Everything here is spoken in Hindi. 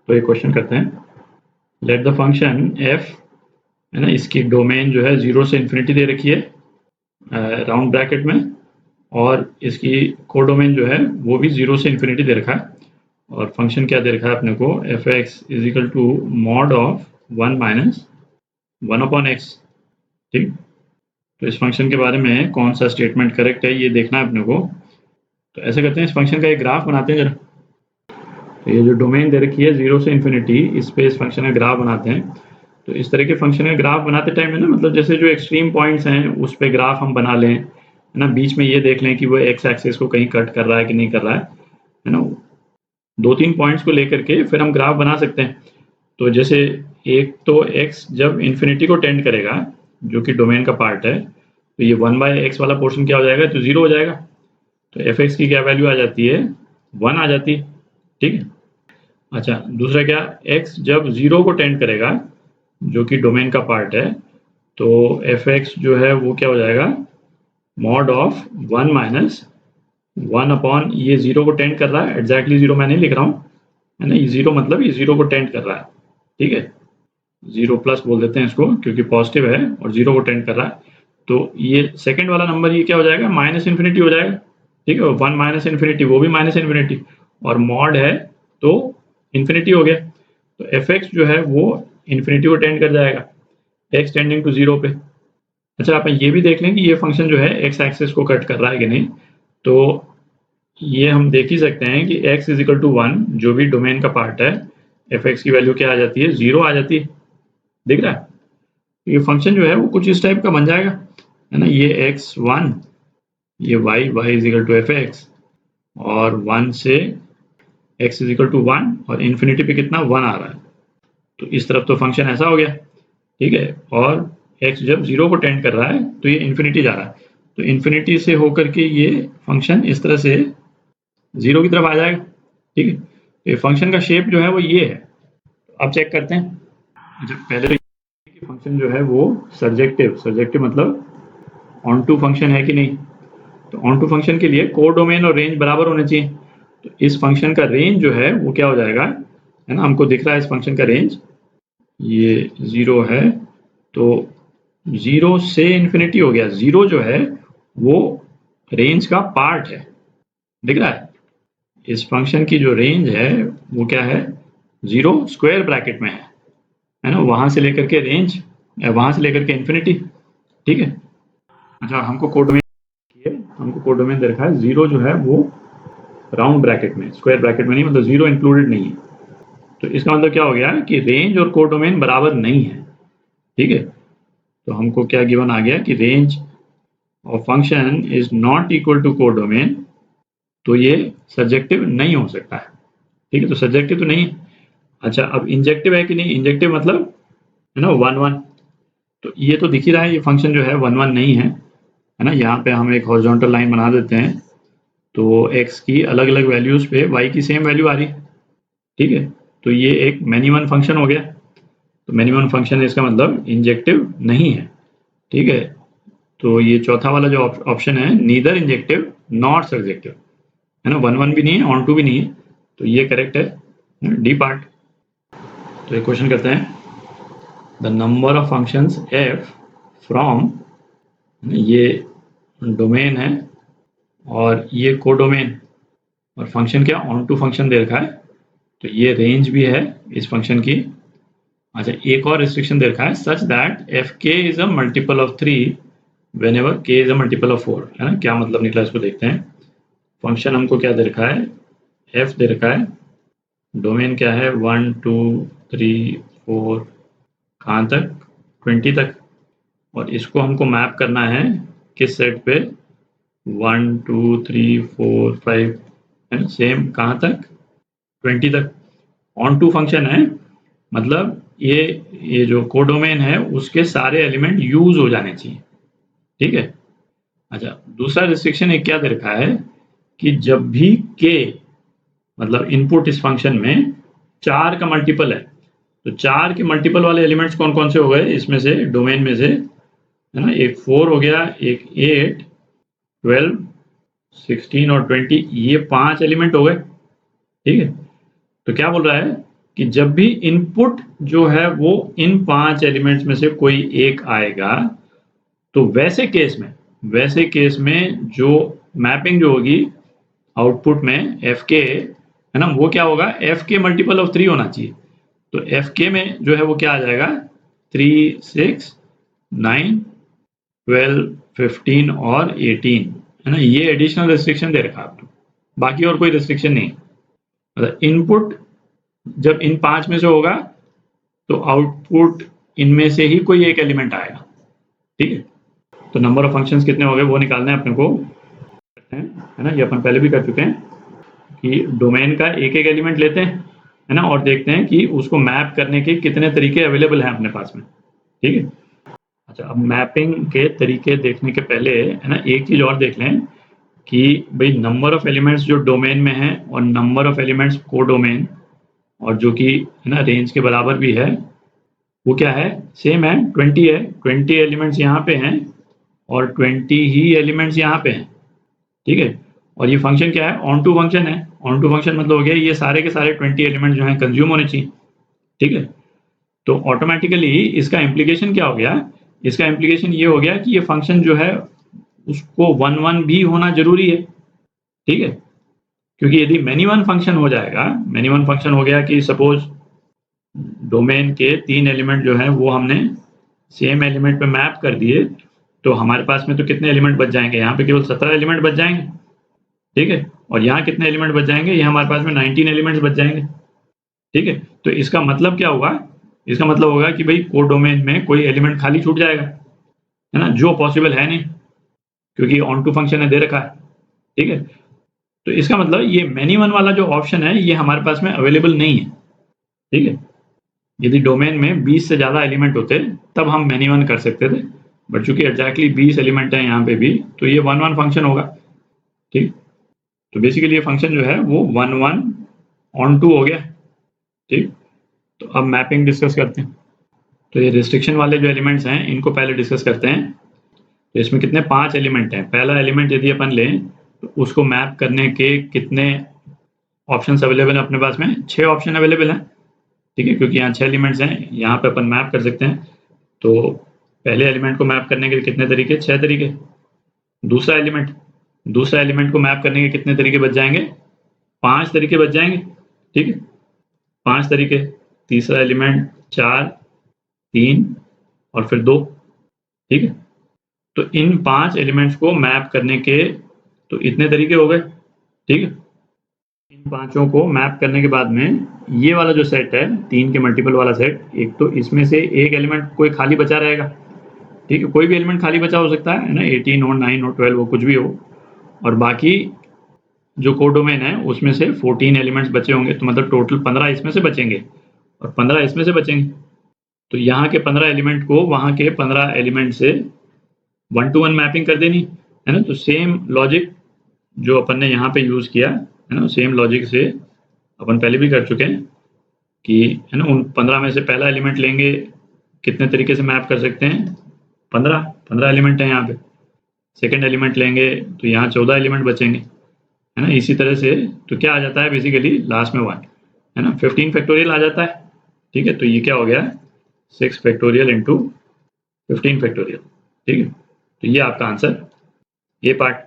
तो एक क्वेश्चन करते हैं, लेट द फंक्शन एफ है ना, इसकी डोमेन जो है 0 से इन्फिनिटी दे रखी है राउंड ब्रैकेट में, और इसकी कोडोमेन जो है वो भी 0 से इन्फिनिटी दे रखा है, और फंक्शन क्या दे रखा है अपने को, f x is equal to mod of 1 minus 1 upon x. ठीक, तो इस फंक्शन के बारे में कौन सा स्टेटमेंट करेक्ट है ये देखना है अपने को। तो ऐसे करते हैं, इस फंक्शन का एक ग्राफ बनाते हैं जरा। तो ये जो डोमेन दे रखी है 0 से इन्फिनिटी, इस पे इस फंक्शन का ग्राफ बनाते हैं। तो इस तरह के फंक्शन का ग्राफ बनाते टाइम है ना, मतलब जैसे जो एक्सट्रीम पॉइंट्स हैं उस पे ग्राफ हम बना लें, है ना, बीच में ये देख लें कि वो एक्स एक्सिस को कहीं कट कर रहा है कि नहीं कर रहा है ना, 2-3 पॉइंट्स को लेकर के फिर हम ग्राफ बना सकते हैं। तो जैसे एक तो x जब इन्फिनिटी को टेंड करेगा, जो कि डोमेन का पार्ट है, तो ये 1/x वाला पोर्शन क्या हो जाएगा, तो 0 हो जाएगा। तो एफ एक्स की क्या वैल्यू आ जाती है, 1 आ जाती है। ठीक है, अच्छा दूसरा क्या, x जब 0 को टेंड करेगा, जो कि डोमेन का पार्ट है, तो एफ एक्स जो है वो क्या हो जाएगा, मॉड ऑफ 1 माइनस 1 अपॉन, ये 0 को टेंड कर रहा है, एग्जैक्टली 0 मैं नहीं लिख रहा हूँ, है ना, ये 0 मतलब ये 0 को टेंड कर रहा है। ठीक है, 0 प्लस बोल देते हैं इसको क्योंकि पॉजिटिव है और 0 को टेंड कर रहा है। तो ये सेकंड वाला नंबर ये क्या हो जाएगा, माइनस इन्फिनिटी हो जाएगा। ठीक है, 1 माइनस इन्फिनिटी वो भी माइनस इन्फिनिटी, और मॉड है तो इन्फिनिटी हो गया। तो एफ एक्स जो है वो इन्फिनिटी को टेंड कर जाएगा, एक्स टेंडिंग टू 0 पे। अच्छा आप ये भी देख लें कि ये फंक्शन जो है एक्स एक्सिस को कट कर रहा है कि नहीं। तो ये हम देख ही सकते हैं कि x इज इक्वल टू 1, जो भी डोमेन का पार्ट है, एफ एक्स की वैल्यू क्या आ जाती है, 0 आ जाती है। दिख रहा है, ये फंक्शन जो है वो कुछ इस टाइप का बन जाएगा, है ना, ये x1, ये y is equal to f x, और 1 से x इज इक्वल टू 1, और इन्फिनिटी पे कितना 1 आ रहा है, तो इस तरफ तो फंक्शन ऐसा हो गया। ठीक है, और x जब 0 को टेंड कर रहा है तो ये इन्फिनिटी जा रहा है, तो इन्फिनिटी से होकर के ये फंक्शन इस तरह से 0 की तरफ आ जाएगा। ठीक है, तो ये फंक्शन का शेप जो है वो ये है। अब चेक करते हैं। अच्छा पहले तो फंक्शन जो है वो सर्जेक्टिव मतलब ऑन टू फंक्शन है कि नहीं। तो ऑन टू फंक्शन के लिए कोडोमेन और रेंज बराबर होने चाहिए। तो इस फंक्शन का रेंज जो है वो क्या हो जाएगा, है ना, हमको दिख रहा है इस फंक्शन का रेंज, ये 0 है, तो 0 से इन्फिनिटी हो गया। 0 जो है वो रेंज का पार्ट है, दिख रहा है। इस फंक्शन की जो रेंज है वो क्या है, 0 स्क्वायर ब्रैकेट में है ना, वहां से लेकर के रेंज, वहां से लेकर के इन्फिनिटी। ठीक है, अच्छा हमको कोडोमेन दे रखा है, 0 जो है वो राउंड ब्रैकेट में, स्क्वायर ब्रैकेट में नहीं, मतलब 0 इंक्लूडेड नहीं है। तो इसका मतलब क्या हो गया कि रेंज और कोडोमेन बराबर नहीं है। ठीक है, तो हमको क्या गिवन आ गया कि range of function is not equal to codomain, तो ये सब्जेक्टिव नहीं हो सकता है। ठीक है, तो सब्जेक्टिव तो नहीं है। अच्छा अब इंजेक्टिव है कि नहीं, इंजेक्टिव मतलब है ना 1 1, तो ये तो दिख ही रहा है, ये फंक्शन जो है 1 1 नहीं है ना। यहाँ पे हम एक हॉरिजॉन्टल लाइन बना देते हैं, तो x की अलग अलग वैल्यूज पे y की सेम वैल्यू आ रही। ठीक है, तो ये एक मैनी वन फंक्शन हो गया। तो मैनी वन फंक्शन इसका मतलब इंजेक्टिव नहीं है। ठीक है, तो ये चौथा वाला जो ऑप्शन है, नीदर इंजेक्टिव नॉट सब्जेक्टिव, है ना, 1 1 भी नहीं है, ऑन टू भी नहीं है, तो ये करेक्ट है डी पार्ट। तो एक क्वेश्चन करते हैं, the number of functions f from, ये डोमेन है और ये कोडोमेन, और फंक्शन क्या ऑन टू फंक्शन दे रखा है, तो ये रेंज भी है इस फंक्शन की। अच्छा एक और रिस्ट्रिक्शन दे रखा है, सच दैट एफ के is a multiple of 3 when ever के इज अ मल्टीपल ऑफ 4, है ना। क्या मतलब निकला इसको देखते हैं। फंक्शन हमको क्या दे रखा है, एफ दे रखा है, डोमेन क्या है 1 2 3 4, कहाँ तक 20 तक, और इसको हमको मैप करना है किस सेट पे, 1 2 3 4 5, है ना, सेम कहाँ तक 20 तक। ऑन टू फंक्शन है, मतलब ये जो कोडोमेन है उसके सारे एलिमेंट यूज हो जाने चाहिए। ठीक है, अच्छा दूसरा रिस्ट्रिक्शन एक क्या दे रखा है कि जब भी k मतलब इनपुट इस फंक्शन में 4 का मल्टीपल है, तो 4 के मल्टीपल वाले एलिमेंट्स कौन कौन से हो गए इसमें से, डोमेन में से, है ना, एक 4 हो गया, एक 8 12 16 और 20, ये 5 एलिमेंट हो गए। ठीक है, तो क्या बोल रहा है कि जब भी इनपुट जो है वो इन 5 एलिमेंट्स में से कोई एक आएगा, तो वैसे केस में जो मैपिंग जो होगी आउटपुट में एफ के, है ना, वो क्या होगा, एफ के मल्टीपल ऑफ 3 होना चाहिए। तो एफ के में जो है वो क्या आ जाएगा, 3, 6, 9, 12, 15 और 18, है ना। ये एडिशनल रिस्ट्रिक्शन दे रखा आपको, बाकी और कोई रिस्ट्रिक्शन नहीं। मतलब इनपुट जब इन 5 में से होगा तो आउटपुट इनमें से ही कोई एक एलिमेंट आएगा, ठीक है। तो नंबर ऑफ फंक्शंस कितने हो गए वो निकालना है अपने को, है ना। ये अपन पहले भी कर चुके हैं कि डोमेन का एक एक एलिमेंट लेते हैं, है ना, और देखते हैं कि उसको मैप करने के कितने तरीके अवेलेबल हैं अपने पास में, ठीक है। अच्छा, अब मैपिंग के तरीके देखने के पहले, है ना, एक चीज़ और देख लें कि भाई नंबर ऑफ एलिमेंट्स जो डोमेन में है और नंबर ऑफ एलिमेंट्स को डोमेन, और जो कि, है ना, रेंज के बराबर भी है, वो क्या है, सेम है, 20 है। 20 एलिमेंट्स यहाँ पे हैं और 20 ही एलिमेंट्स यहाँ पे हैं, ठीक है। और ये फंक्शन क्या है, ऑन टू फंक्शन है। ऑन टू फंक्शन मतलब हो गया ये सारे के सारे 20 एलिमेंट जो हैं कंज्यूम होने चाहिए, ठीक है। तो ऑटोमेटिकली इसका इम्प्लीकेशन क्या हो गया, इसका इम्प्लीकेशन ये हो गया कि ये फंक्शन जो है उसको 1 भी होना जरूरी है, ठीक है। क्योंकि यदि मैनी वन फंक्शन हो जाएगा, मैनी वन फंक्शन हो गया कि सपोज डोमेन के 3 एलिमेंट जो है वो हमने सेम एलिमेंट पे मैप कर दिए, तो हमारे पास में तो कितने एलिमेंट बच जाएंगे, यहाँ पे केवल 17 एलिमेंट बच जाएंगे, ठीक है। और यहाँ कितने एलिमेंट बच जाएंगे, ये हमारे पास में 19 एलिमेंट्स बच जाएंगे, ठीक है। तो इसका मतलब क्या होगा, इसका मतलब होगा कि भाई कोड डोमेन में कोई एलिमेंट खाली छूट जाएगा, है ना, जो पॉसिबल है नहीं, क्योंकि ऑन टू फंक्शन है दे रखा है, ठीक है। तो इसका मतलब ये मैनी वन वाला जो ऑप्शन है ये हमारे पास में अवेलेबल नहीं है, ठीक है। यदि डोमेन में 20 से ज़्यादा एलिमेंट होते तब हम मैनी वन कर सकते थे, बट चूंकि एग्जैक्टली 20 एलिमेंट है यहाँ पे भी, तो ये 1 फंक्शन होगा, ठीक। तो बेसिकली ये फंक्शन जो है वो 1 ऑन टू हो गया, ठीक। तो अब मैपिंग डिस्कस करते हैं। तो ये रिस्ट्रिक्शन वाले जो एलिमेंट्स हैं इनको पहले डिस्कस करते हैं। तो इसमें कितने, 5 एलिमेंट हैं। पहला एलिमेंट यदि अपन लें तो उसको मैप करने के कितने ऑप्शंस अवेलेबल हैं अपने पास में, 6 ऑप्शन अवेलेबल हैं, ठीक है, क्योंकि यहाँ 6 एलिमेंट्स हैं, यहाँ पे अपन मैप कर सकते हैं। तो पहले एलिमेंट को मैप करने के कितने तरीके, 6 तरीके। दूसरा एलिमेंट को मैप करने के कितने तरीके बच जाएंगे, 5 तरीके बच जाएंगे, ठीक है, 5 तरीके। तीसरा एलिमेंट 4, 3 और फिर 2, ठीक है। तो इन 5 एलिमेंट्स को मैप करने के तो इतने तरीके हो गए, ठीक है। इन पांचों को मैप करने के बाद में ये वाला जो सेट है, 3 के मल्टीपल वाला सेट, एक तो इसमें से एक एलिमेंट कोई खाली बचा रहेगा, ठीक है, कोई भी एलिमेंट खाली बचा हो सकता है ना, 18 हो, 9 हो, 12 हो, कुछ भी हो। और बाकी जो कोड डोमेन है उसमें से 14 एलिमेंट्स बचे होंगे, तो मतलब टोटल 15 इसमें से बचेंगे और 15 इसमें से बचेंगे। तो यहाँ के 15 एलिमेंट को वहाँ के 15 एलिमेंट से 1 to 1 मैपिंग कर देनी, है ना। तो सेम लॉजिक जो अपन ने यहाँ पे यूज़ किया, है ना, सेम लॉजिक से अपन पहले भी कर चुके हैं कि, है ना, उन 15 में से पहला एलिमेंट लेंगे, कितने तरीके से मैप कर सकते हैं, 15 एलिमेंट है यहाँ पे। सेकंड एलिमेंट लेंगे तो यहाँ 14 एलिमेंट बचेंगे, है ना। इसी तरह से तो क्या आ जाता है बेसिकली लास्ट में 1, है ना, 15 फैक्टोरियल आ जाता है, ठीक है। तो ये क्या हो गया, 6 फैक्टोरियल इंटू 15 फैक्टोरियल, ठीक है। तो ये आपका आंसर, ये पार्ट।